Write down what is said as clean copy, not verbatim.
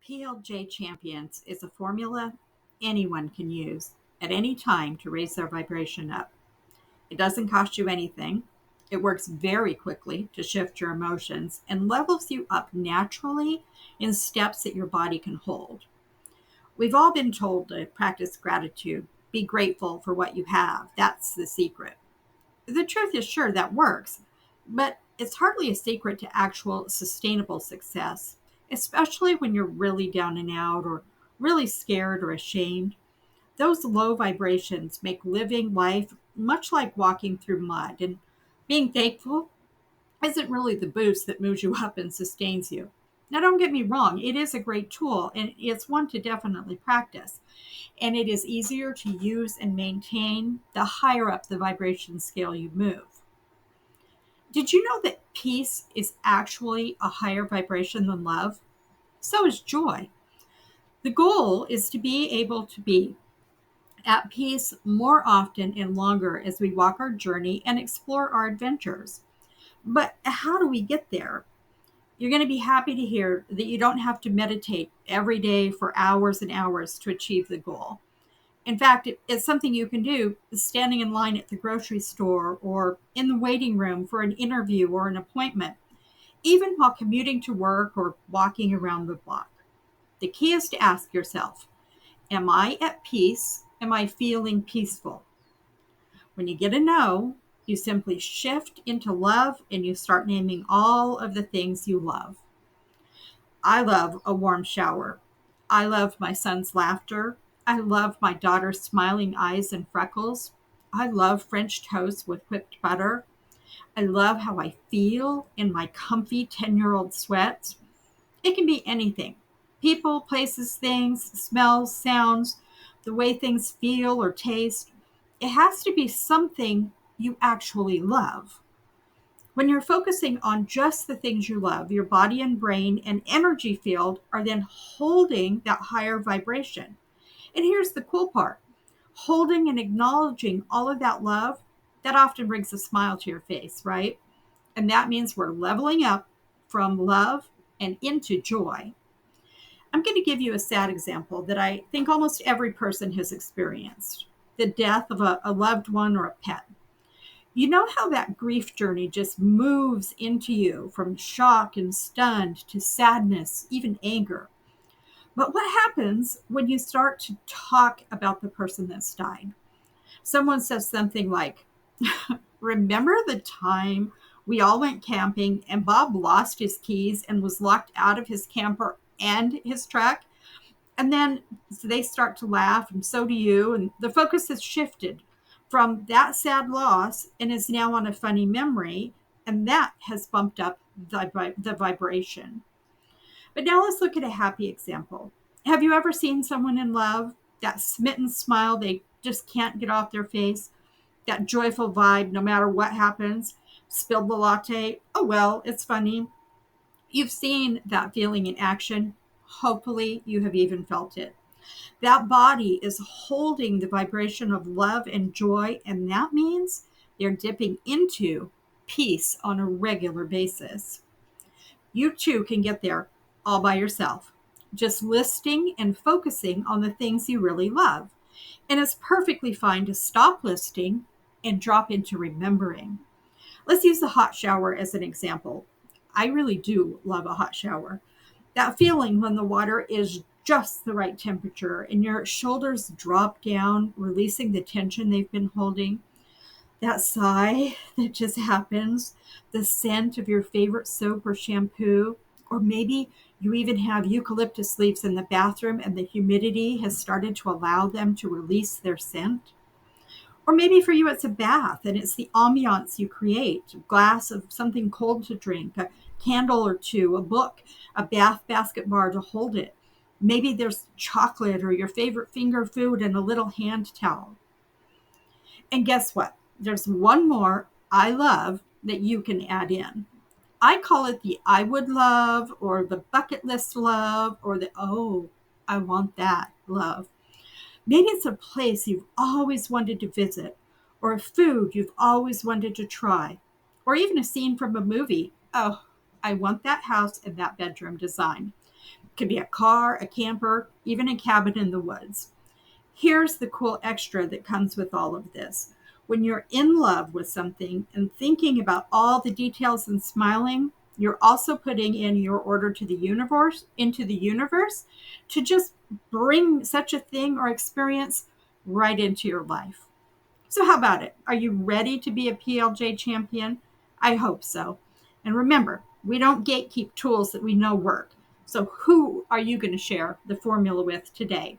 PLJ Champions is a formula anyone can use at any time to raise their vibration up. It doesn't cost you anything. It works very quickly to shift your emotions and levels you up naturally in steps that your body can hold. We've all been told to practice gratitude, be grateful for what you have. That's the secret. The truth is, sure, that works, but it's hardly a secret to actual sustainable success, especially when you're really down and out or really scared or ashamed. Those low vibrations make living life much like walking through mud, and being thankful isn't really the boost that moves you up and sustains you. Now, don't get me wrong, it is a great tool and it's one to definitely practice. And it is easier to use and maintain the higher up the vibration scale you move. Did you know that peace is actually a higher vibration than love? So is joy. The goal is to be able to be at peace more often and longer as we walk our journey and explore our adventures. But how do we get there? You're going to be happy to hear that you don't have to meditate every day for hours and hours to achieve the goal. In fact, it's something you can do standing in line at the grocery store or in the waiting room for an interview or an appointment, even while commuting to work or walking around the block. The key is to ask yourself, am I at peace? Am I feeling peaceful? When you get a no, you simply shift into love and you start naming all of the things you love. I love a warm shower. I love my son's laughter. I love my daughter's smiling eyes and freckles. I love French toast with whipped butter. I love how I feel in my comfy 10-year-old sweats. It can be anything. People, places, things, smells, sounds, the way things feel or taste. It has to be something you actually love. When you're focusing on just the things you love, your body and brain and energy field are then holding that higher vibration. And here's the cool part. Holding and acknowledging all of that love, that often brings a smile to your face, right? And that means we're leveling up from love and into joy. I'm going to give you a sad example that I think almost every person has experienced: the death of a loved one or a pet. You know how that grief journey just moves into you from shock and stunned to sadness, even anger. But what happens when you start to talk about the person that's died? Someone says something like, remember the time we all went camping and Bob lost his keys and was locked out of his camper and his truck? And then they start to laugh, and so do you. And the focus has shifted from that sad loss and is now on a funny memory. And that has bumped up the vibration. But now let's look at a happy example. Have you ever seen someone in love? That smitten smile they just can't get off their face? That joyful vibe no matter what happens? Spilled the latte? Oh, well, it's funny. You've seen that feeling in action. Hopefully, you have even felt it. That body is holding the vibration of love and joy, and that means they're dipping into peace on a regular basis. You too can get there all by yourself, just listing and focusing on the things you really love. And it's perfectly fine to stop listing and drop into remembering. Let's use the hot shower as an example. I really do love a hot shower. That feeling when the water is just the right temperature and your shoulders drop down, releasing the tension they've been holding. That sigh that just happens, the scent of your favorite soap or shampoo, or maybe you even have eucalyptus leaves in the bathroom and the humidity has started to allow them to release their scent. Or maybe for you, it's a bath and it's the ambiance you create: a glass of something cold to drink, a candle or two, a book, a bath basket bar to hold it. Maybe there's chocolate or your favorite finger food and a little hand towel. And guess what? There's one more I love that you can add in. I call it the I would love, or the bucket list love, or the oh, I want that love. Maybe it's a place you've always wanted to visit, or a food you've always wanted to try, or even a scene from a movie. Oh, I want that house and that bedroom design. Could be a car, a camper, even a cabin in the woods. Here's the cool extra that comes with all of this. When you're in love with something and thinking about all the details and smiling, you're also putting in your order to the universe, into the universe, to just bring such a thing or experience right into your life. So how about it? Are you ready to be a PLJ champion? I hope so. And remember, we don't gatekeep tools that we know work. So who are you going to share the formula with today?